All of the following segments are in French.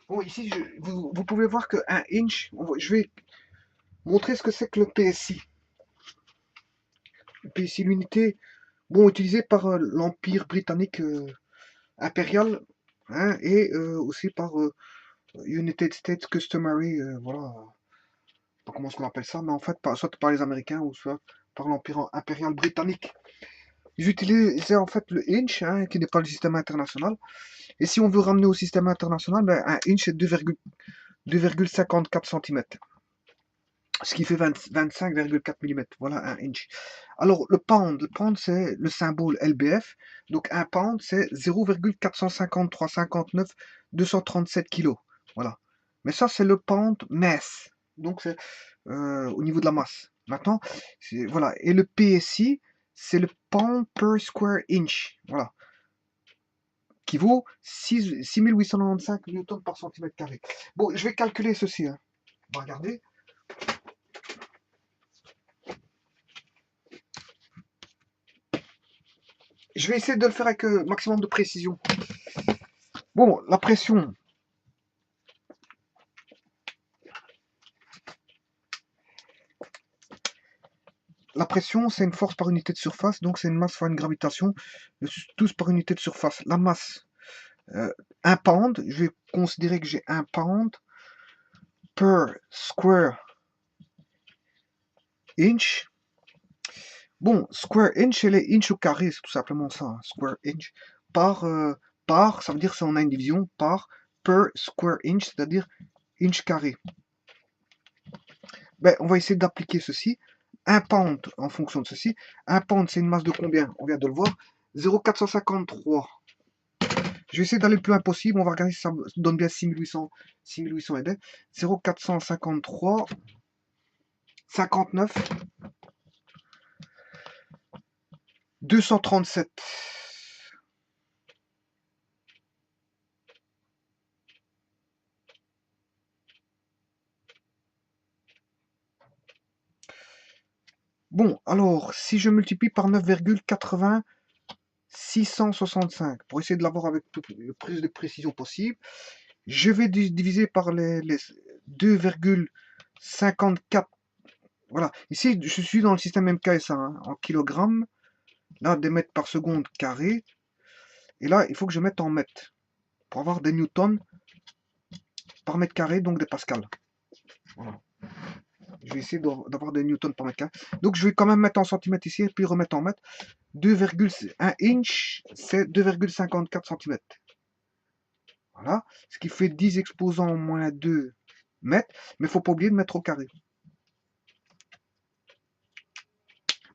Bon, ici, vous pouvez voir que un inch, je vais montrer ce que c'est que le PSI. Le PSI, l'unité, bon, utilisée par l'Empire britannique impérial, hein, et aussi par United States Customary, voilà, pas comment est-ce qu'on appelle ça, mais en fait, soit par les Américains ou soit par l'Empire impérial britannique. Ils utilisaient en fait le inch, hein, qui n'est pas le système international. Et si on veut ramener au système international, ben, un inch c'est 2,54 cm. Ce qui fait 25,4 mm. Voilà un inch. Alors le pound c'est le symbole LBF. Donc un pound c'est 0,45359 237 kg. Voilà. Mais ça c'est le pound mass. Donc c'est au niveau de la masse. Maintenant, voilà. Et le PSI, c'est le pound per square inch. Voilà. Qui vaut 6895 newtons par centimètre carré. Bon, je vais calculer ceci. Hein. On va regarder. Je vais essayer de le faire avec maximum de précision. Bon, la pression. La pression, c'est une force par unité de surface, donc c'est une masse fois une gravitation, tous par unité de surface. La masse, un pound, je vais considérer que j'ai un pound per square inch. Bon, square inch, c'est les inch au carré, c'est tout simplement ça, hein, square inch. Par, ça veut dire si on a une division, par per square inch, c'est-à-dire inch carré. Ben, on va essayer d'appliquer ceci. Un pound en fonction de ceci. Un pound, c'est une masse de combien? On vient de le voir. 0,453. Je vais essayer d'aller le plus loin possible. On va regarder si ça donne bien 6800 et des. 0,453, 59, 237. Bon, alors, si je multiplie par 9,665, pour essayer de l'avoir avec le plus de précision possible, je vais diviser par les 2,54. Voilà, ici je suis dans le système MKS hein, en kilogrammes, là des mètres par seconde carré, et là il faut que je mette en mètres pour avoir des newtons par mètre carré, donc des pascals. Voilà. Je vais essayer d'avoir des newtons par mètre carré. Donc je vais quand même mettre en centimètres ici et puis remettre en mètres. 2,1 inch, c'est 2,54 cm. Voilà, ce qui fait 10 exposants moins 2 mètres, mais il ne faut pas oublier de mettre au carré.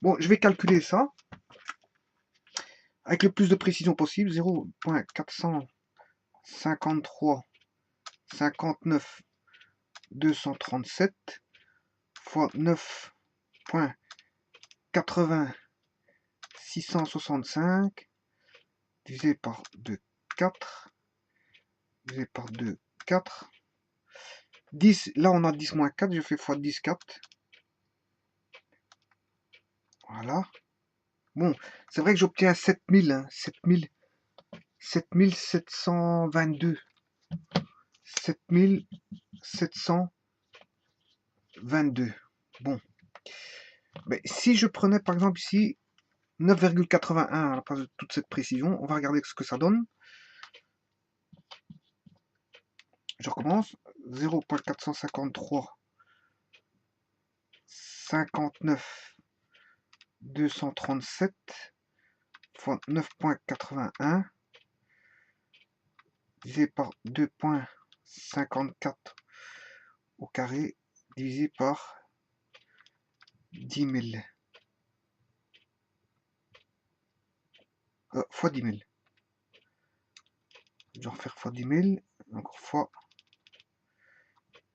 Bon, je vais calculer ça avec le plus de précision possible. 0,453 59 237 fois 9,80 665 divisé par 2, 4 divisé par 2, 4 10, là on a 10 moins 4, je fais fois 10, 4. Voilà. Bon, c'est vrai que j'obtiens 7000, hein, 7722. 7722. Bon. Mais si je prenais par exemple ici 9,81 à la place de toute cette précision, on va regarder ce que ça donne. Je recommence. 0,453 59 237 fois 9,81 divisé par 2,54 au carré divisé par 10 000 fois 10 000. Je vais refaire fois 10 000, encore fois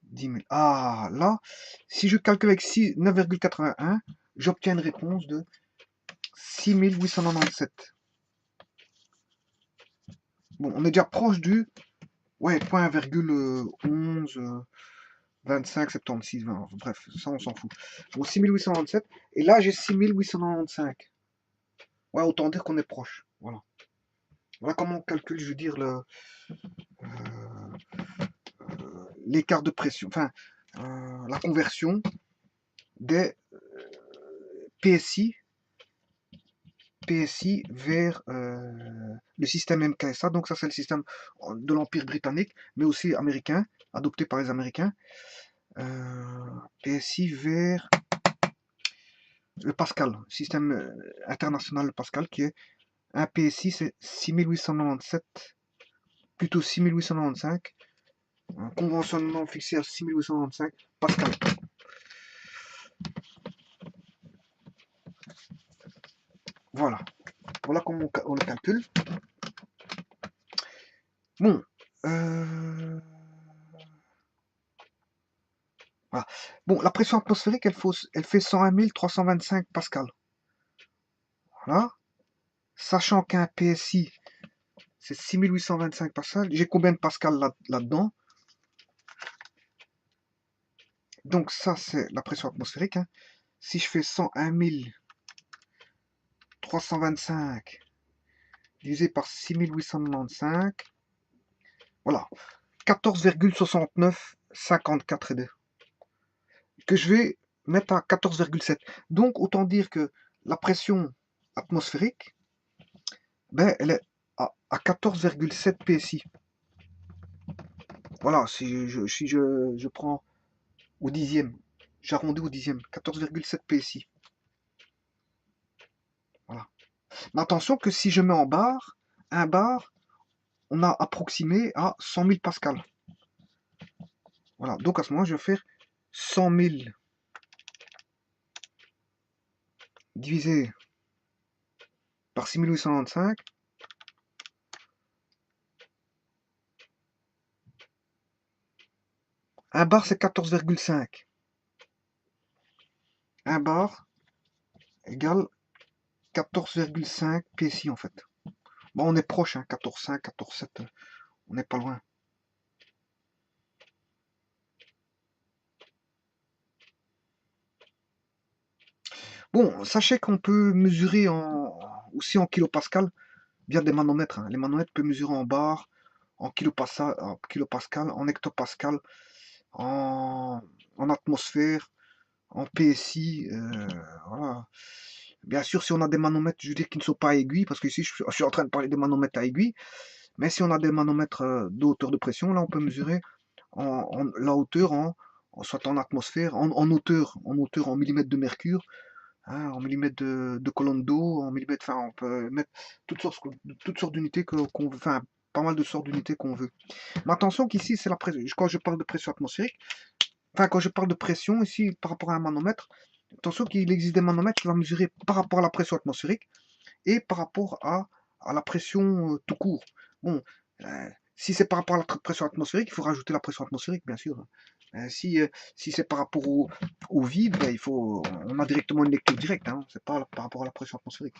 10 000. Ah, là, si je calcule avec 9,81, j'obtiens une réponse de 6897. Bon, on est déjà proche du ouais, point virgule 11, 25, 76, 20. Bref, ça on s'en fout. Bon, 6897. Et là, j'ai 6895. Ouais, autant dire qu'on est proche. Voilà. Voilà comment on calcule, je veux dire, l'écart de pression, enfin la conversion des PSI vers le système MKSA. Donc ça c'est le système de l'Empire britannique, mais aussi américain, adopté par les Américains. PSI vers le Pascal, système international Pascal, qui est un PSI, c'est 6897, plutôt 6895, un conventionnement fixé à 6895 Pascal. Voilà. Voilà comment on le calcule. Bon. Voilà. Bon, la pression atmosphérique, elle fait 101 325 pascal. Voilà. Sachant qu'un PSI, c'est 6825 pascal. J'ai combien de pascal là-dedans? Donc ça, c'est la pression atmosphérique. Hein. Si je fais 101 325 divisé par 6895, voilà, 14,6954 que je vais mettre à 14,7. Donc autant dire que la pression atmosphérique, ben, elle est à 14,7 PSI. Voilà, si je prends au dixième, j'arrondis au dixième, 14,7 PSI. Voilà. Mais attention que si je mets en barre, un bar, on a approximé à 100 000 pascal. Voilà, donc à ce moment, je vais faire 100 000 divisé par 6895. Un bar, c'est 14,5. Un bar égale 14,5 PSI en fait. Bon, on est proche, hein, 14,5, 14,7, on n'est pas loin. Bon, sachez qu'on peut mesurer aussi en kilopascal via des manomètres. Hein. Les manomètres peuvent mesurer en bar, en kilopascal, en hectopascal, en atmosphère, en PSI. Voilà. Bien sûr, si on a des manomètres, je veux dire, qui ne sont pas aiguilles, parce que ici, je suis en train de parler des manomètres à aiguilles, mais si on a des manomètres de hauteur de pression, là, on peut mesurer la hauteur, soit en atmosphère, en hauteur en millimètres de mercure, hein, en millimètres de colonne d'eau, en millimètres, enfin, on peut mettre toutes sortes d'unités qu'on veut, enfin, pas mal de sortes d'unités qu'on veut. Mais attention qu'ici, c'est la pression. Quand je parle de pression atmosphérique, enfin, quand je parle de pression ici par rapport à un manomètre, attention qu'il existe des manomètres qui vont mesurer par rapport à la pression atmosphérique et par rapport à la pression tout court. Bon, si c'est par rapport à la pression atmosphérique, il faut rajouter la pression atmosphérique, bien sûr. Si c'est par rapport au vide, ben, on a directement une lecture directe, hein, c'est pas par rapport à la pression atmosphérique.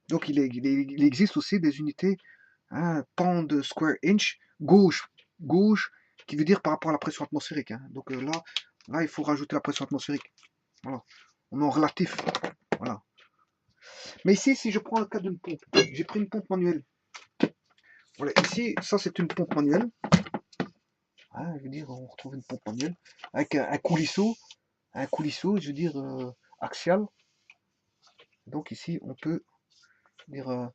Donc il existe aussi des unités, hein, pound square inch, gauche, qui veut dire par rapport à la pression atmosphérique. Hein. Donc là, il faut rajouter la pression atmosphérique. Voilà. On est en relatif. Voilà. Mais ici, si je prends le cas d'une pompe, j'ai pris une pompe manuelle. Voilà, ici, ça c'est une pompe manuelle. Ah, je veux dire, on retrouve une pompe manuelle avec un coulisseau, je veux dire, axial. Donc ici, on peut dire,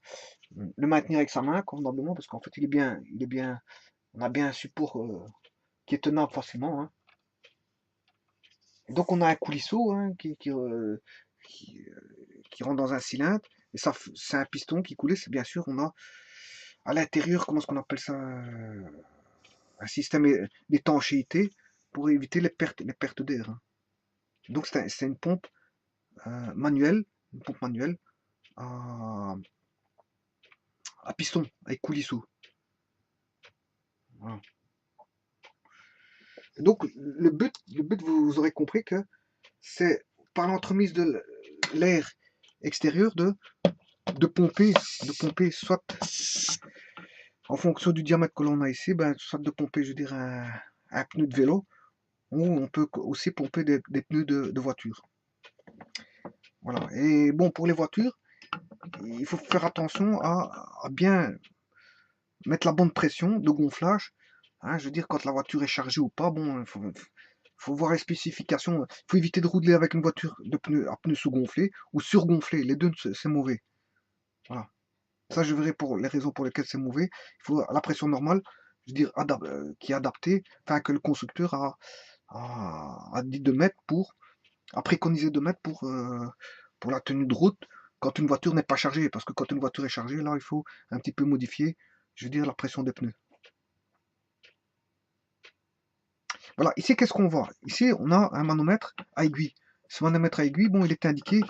le maintenir avec sa main convenablement parce qu'en fait, il est bien, on a bien un support qui est tenable facilement. Hein. Et donc on a un coulisseau hein, qui rentre dans un cylindre et ça, c'est un piston qui coulisse. Bien sûr, on a à l'intérieur, comment est-ce qu'on appelle ça, un système d'étanchéité pour éviter les pertes d'air. Hein. Donc c'est une pompe manuelle, à piston avec coulisseau. Voilà. Donc le but, vous aurez compris que c'est par l'entremise de l'air extérieur de pomper soit en fonction du diamètre que l'on a ici, ben, soit de pomper, je dirais, un pneu de vélo, ou on peut aussi pomper des pneus de voiture. Voilà. Et bon, pour les voitures, il faut faire attention à bien mettre la bonne pression de gonflage. Hein, je veux dire, quand la voiture est chargée ou pas, bon, faut voir les spécifications. Il faut éviter de rouler avec une voiture à pneus sous-gonflés ou surgonflés. Les deux, c'est mauvais. Voilà. Ça, je verrai pour les raisons pour lesquelles c'est mauvais. Il faut la pression normale, je veux dire, qui est adaptée, enfin, que le constructeur a dit de mettre a préconisé de mettre pour la tenue de route quand une voiture n'est pas chargée. Parce que quand une voiture est chargée, là, il faut un petit peu modifier, je veux dire, la pression des pneus. Voilà, ici, qu'est-ce qu'on voit? Ici, on a un manomètre à aiguille. Ce manomètre à aiguille, bon, il est indiqué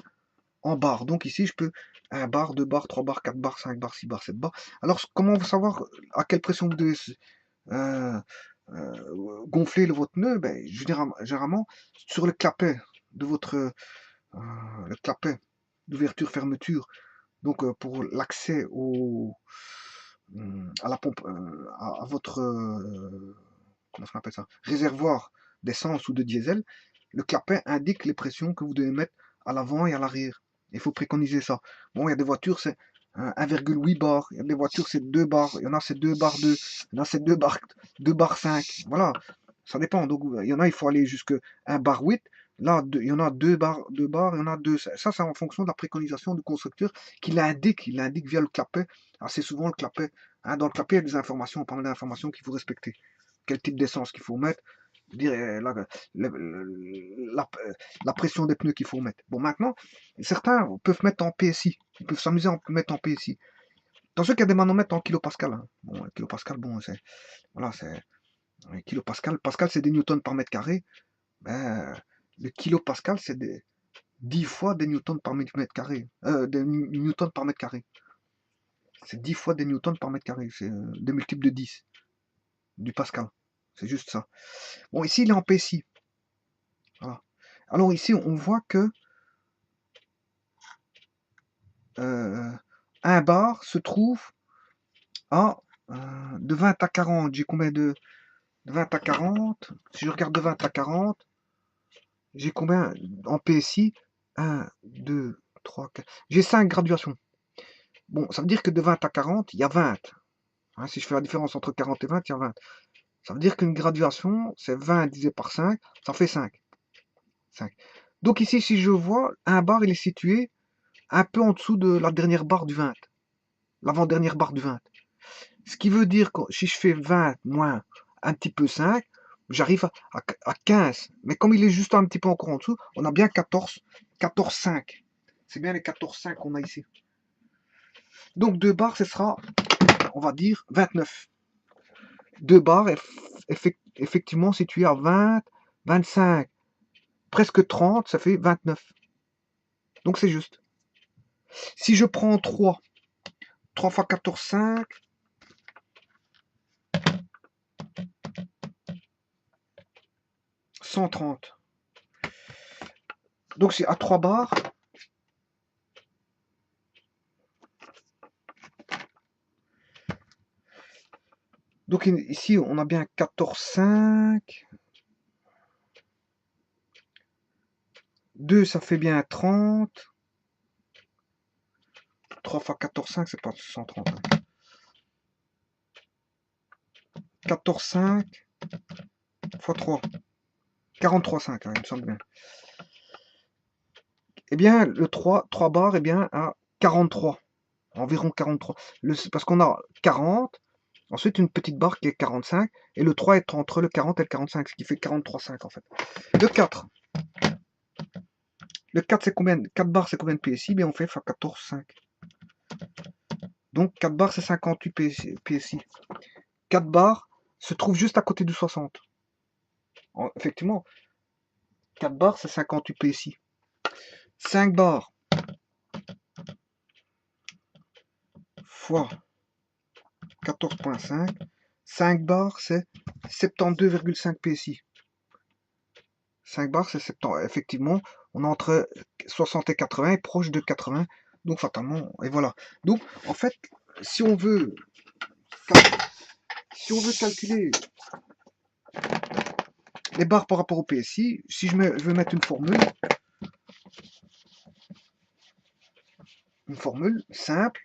en barres. Donc ici, je peux 1 bar, 2 bars, 3 bars, 4 bars, 5 bars, 6 bars, 7 bars. Alors, comment vous savoir à quelle pression vous devez gonfler votre pneu? Ben, généralement, sur le clapet de votre le clapet d'ouverture-fermeture, donc pour l'accès à la pompe, à votre comment on appelle ça, réservoir d'essence ou de diesel, le clapet indique les pressions que vous devez mettre à l'avant et à l'arrière. Il faut préconiser ça. Bon, il y a des voitures, c'est 1,8 bar, il y a des voitures, c'est 2 bars, il y en a, c'est 2 bars 2, il y en a, c'est 2 bars 5. Voilà, ça dépend. Donc, il y en a, il faut aller jusqu'à 1 bar 8. Là, il y en a 2 bars, il y en a 2. Ça, c'est en fonction de la préconisation du constructeur qui l'indique. Il l'indique via le clapet. Assez souvent, le clapet. Hein, dans le clapet, il y a des informations, pas mal d'informations qu'il faut respecter. Quel type d'essence qu'il faut mettre, dire, la pression des pneus qu'il faut mettre. Bon, maintenant, certains peuvent mettre en PSI. Ils peuvent s'amuser à mettre en PSI. Attention qu'il y a des manomètres en kilopascal. Hein. Bon, kilopascal, bon, c'est. Voilà, c'est. Kilopascal. Pascal, c'est des newtons par mètre carré. Ben, le kilopascal, c'est 10 fois des newtons par mètre carré. Des newtons par mètre carré. C'est 10 fois des newtons par mètre carré. C'est des multiples de 10 du pascal. C'est juste ça. Bon, ici, il est en PSI. Voilà. Alors ici, on voit que 1 bar se trouve à de 20 à 40. J'ai combien de 20 à 40? Si je regarde de 20 à 40, j'ai combien en PSI? 1, 2, 3, 4. J'ai 5 graduations. Bon, ça veut dire que de 20 à 40, il y a 20. Hein, si je fais la différence entre 40 et 20, il y a 20. Ça veut dire qu'une graduation, c'est 20 divisé par 5, ça fait 5. 5. Donc ici, si je vois, 1 bar, il est situé un peu en dessous de la dernière barre du 20. L'avant-dernière barre du 20. Ce qui veut dire que si je fais 20 moins un petit peu 5, j'arrive à 15. Mais comme il est juste un petit peu encore en dessous, on a bien 14, 14,5. C'est bien les 14,5 qu'on a ici. Donc 2 bars, ce sera, on va dire, 29. 2 bars est effectivement situé à 20, 25, presque 30, ça fait 29. Donc c'est juste. Si je prends 3 fois 14, 5, 130. Donc c'est à 3 bars. Donc ici, on a bien 14,5. 2, ça fait bien 30. 3 fois 14,5, c'est pas 130. 14,5 fois 3. 43,5, hein, il me semble bien. Eh bien, le 3 bars, eh bien, à 43. Environ 43. Parce qu'on a 40, ensuite une petite barre qui est 45, et le 3 est entre le 40 et le 45, ce qui fait 43,5 en fait. Le 4. Le 4, c'est combien? 4 bars, c'est combien de PSI? Bien, on fait fois 14,5. Donc 4 bars, c'est 58 PSI. 4 bars se trouve juste à côté du 60. Effectivement, 4 bars, c'est 58 PSI. 5 bars fois 14,5. 5 bars, c'est 72,5 PSI. 5 bars, c'est 70. Effectivement, on est entre 60 et 80, et proche de 80. Donc, fatalement, et voilà. Donc, en fait, si on veut calculer les barres par rapport au PSI, si je veux mettre une formule, une formule simple.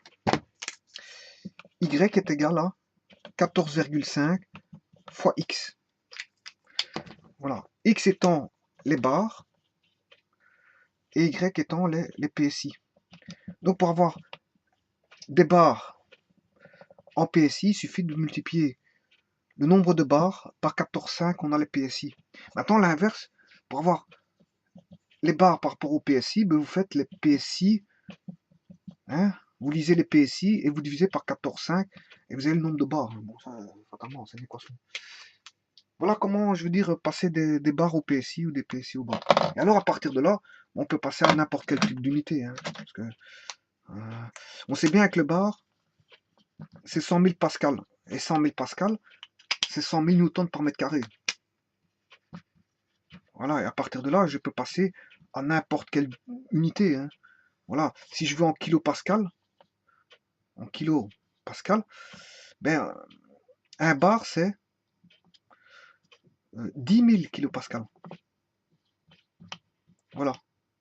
Y est égal à 14,5 fois X. Voilà. X étant les barres et Y étant les PSI. Donc pour avoir des barres en PSI, il suffit de multiplier le nombre de barres par 14,5, on a les PSI. Maintenant l'inverse, pour avoir les barres par rapport au PSI, ben vous faites les PSI, hein, vous lisez les PSI et vous divisez par 14,5 et vous avez le nombre de barres. Bon, ça, fatalement, c'est une équation. Voilà comment, je veux dire, passer des barres au PSI ou des PSI aux barres. Et alors, à partir de là, on peut passer à n'importe quel type d'unité. Hein, parce que, on sait bien que le bar, c'est 100 000 pascal. Et 100 000 pascal, c'est 100 000 newtons par mètre carré. Voilà, et à partir de là, je peux passer à n'importe quelle unité. Hein. Voilà, si je veux en kilopascal, ben, un bar, c'est 10 000 kilopascal. Voilà.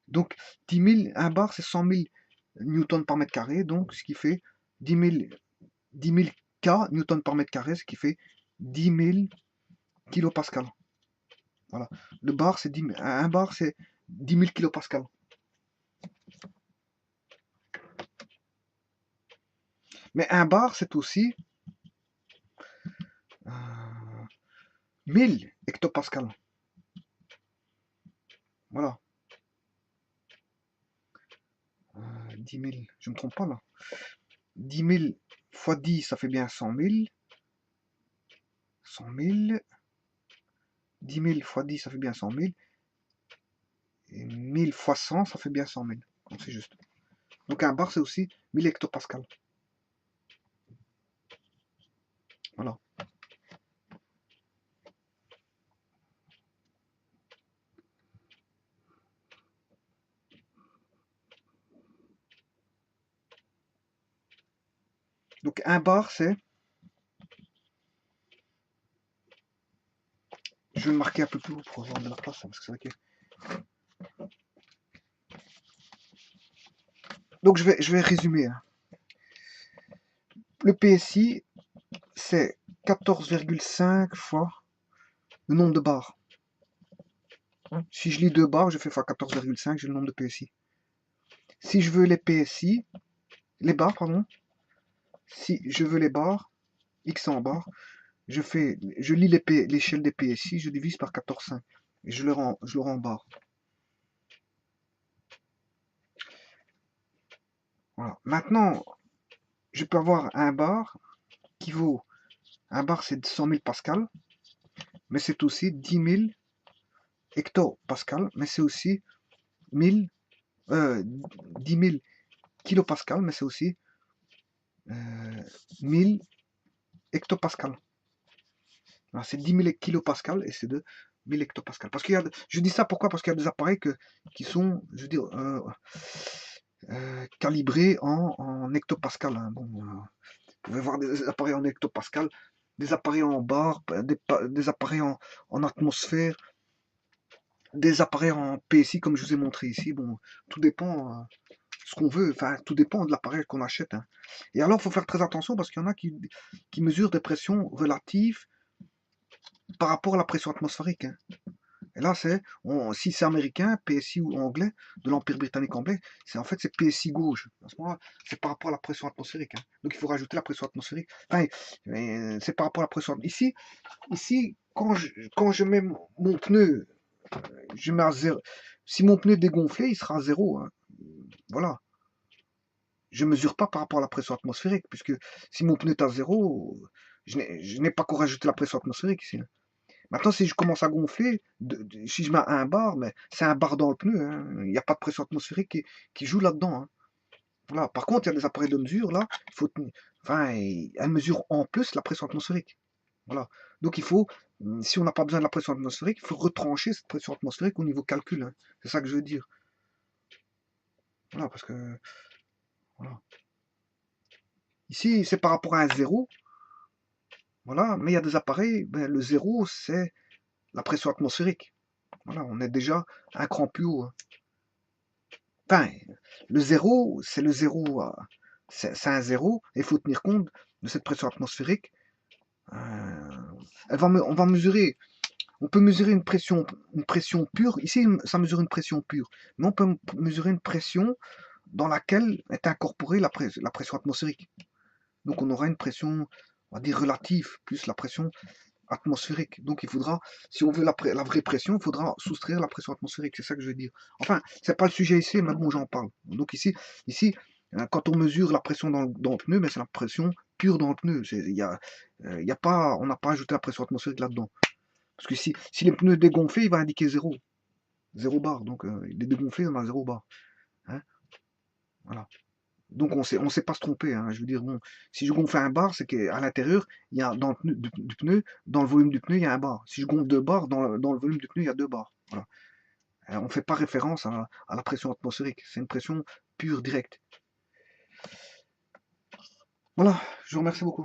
Donc, 10 000, un bar, c'est 100 000 newtons par mètre carré. Donc, ce qui fait 10 000 K newtons par mètre carré, ce qui fait 10 000 kilopascal. Voilà. Le bar, c'est 10 000, un bar, c'est 10 000 kilopascal. Mais un bar, c'est aussi 1000 hectopascal. Voilà. 10 000, je ne me trompe pas là. 10 000 fois 10, ça fait bien 100 000. 100 000. 10 000 fois 10, ça fait bien 100 000. Et 1000 fois 100, ça fait bien 100 000. C'est juste. Donc un bar, c'est aussi 1000 hectopascal. Voilà. Donc un bar, c'est... Je vais le marquer un peu plus haut pour avoir de la place, parce que c'est vrai que... Donc je vais résumer. Hein. Le PSI, c'est 14,5 fois le nombre de barres. Si je lis 2 barres, je fais fois 14,5, j'ai le nombre de PSI. Si je veux les PSI, les barres, pardon, si je veux les barres, X en barres, je lis l'échelle des PSI, je divise par 14,5 et je le rends en barres. Voilà. Maintenant, je peux avoir un bar qui vaut, un bar c'est 100 000 pascal, mais c'est aussi 10 000 hectopascal, mais c'est aussi 10 000 kilopascal, mais c'est aussi 1000 hectopascal. C'est 10 000 kilopascal et c'est de 1000 hectopascal. Parce qu'il y a, je dis ça pourquoi? Parce qu'il y a des appareils qui sont, je veux dire, calibrés en hectopascal. Hein. Bon, vous pouvez voir des appareils en hectopascal, des appareils en bar, des appareils en atmosphère, des appareils en PSI comme je vous ai montré ici. Bon, tout dépend ce qu'on veut, enfin tout dépend de l'appareil qu'on achète. Hein. Et alors il faut faire très attention parce qu'il y en a qui mesurent des pressions relatives par rapport à la pression atmosphérique. Hein. Et là, si c'est américain, PSI ou anglais, de l'Empire britannique anglais, c'est en fait c'est PSI gauche. À ce moment-là, c'est par rapport à la pression atmosphérique. Hein. Donc il faut rajouter la pression atmosphérique. Enfin, c'est par rapport à la pression. Ici, quand je mets mon pneu, je mets à 0. Si mon pneu est dégonflé, il sera à 0. Hein. Voilà. Je ne mesure pas par rapport à la pression atmosphérique, puisque si mon pneu est à 0, je n'ai pas qu'à rajouter la pression atmosphérique ici. Hein. Maintenant, si je commence à gonfler, si je mets un bar, mais c'est un bar dans le pneu, hein, il n'y a pas de pression atmosphérique qui joue là-dedans. Hein. Voilà. Par contre, il y a des appareils de mesure, là, elles mesurent en plus la pression atmosphérique. Voilà. Donc il faut, si on n'a pas besoin de la pression atmosphérique, il faut retrancher cette pression atmosphérique au niveau calcul. Hein. C'est ça que je veux dire. Voilà, parce que... Voilà. Ici, c'est par rapport à un zéro. Voilà, mais il y a des appareils, ben, le zéro, c'est la pression atmosphérique. Voilà, on est déjà un cran plus haut. Hein. Enfin, Le zéro, c'est le zéro, c'est un zéro, et il faut tenir compte de cette pression atmosphérique. Euh, on va mesurer, on peut mesurer une pression pure. Ici, ça mesure une pression pure, mais on peut mesurer une pression dans laquelle est incorporée la pression atmosphérique. Donc on aura une pression, on va dire relative, plus la pression atmosphérique. Donc il faudra, si on veut la vraie pression, il faudra soustraire la pression atmosphérique. C'est ça que je veux dire. Enfin, c'est pas le sujet ici, mais bon, j'en parle. Donc ici, quand on mesure la pression dans le pneu, mais c'est la pression pure dans le pneu. Y a pas, on n'a pas ajouté la pression atmosphérique là-dedans. Parce que si les pneus dégonflés, il va indiquer 0 bar. Donc il est dégonflé, on a 0 bar. Hein, voilà. Donc on sait pas se tromper, hein. Je veux dire, bon, si je gonfle un bar, c'est qu'à l'intérieur, il y a dans le pneu, du pneu, dans le volume du pneu, il y a un bar. Si je gonfle 2 bars, dans le volume du pneu, il y a 2 bars. Voilà. On ne fait pas référence à la pression atmosphérique. C'est une pression pure, directe. Voilà, je vous remercie beaucoup.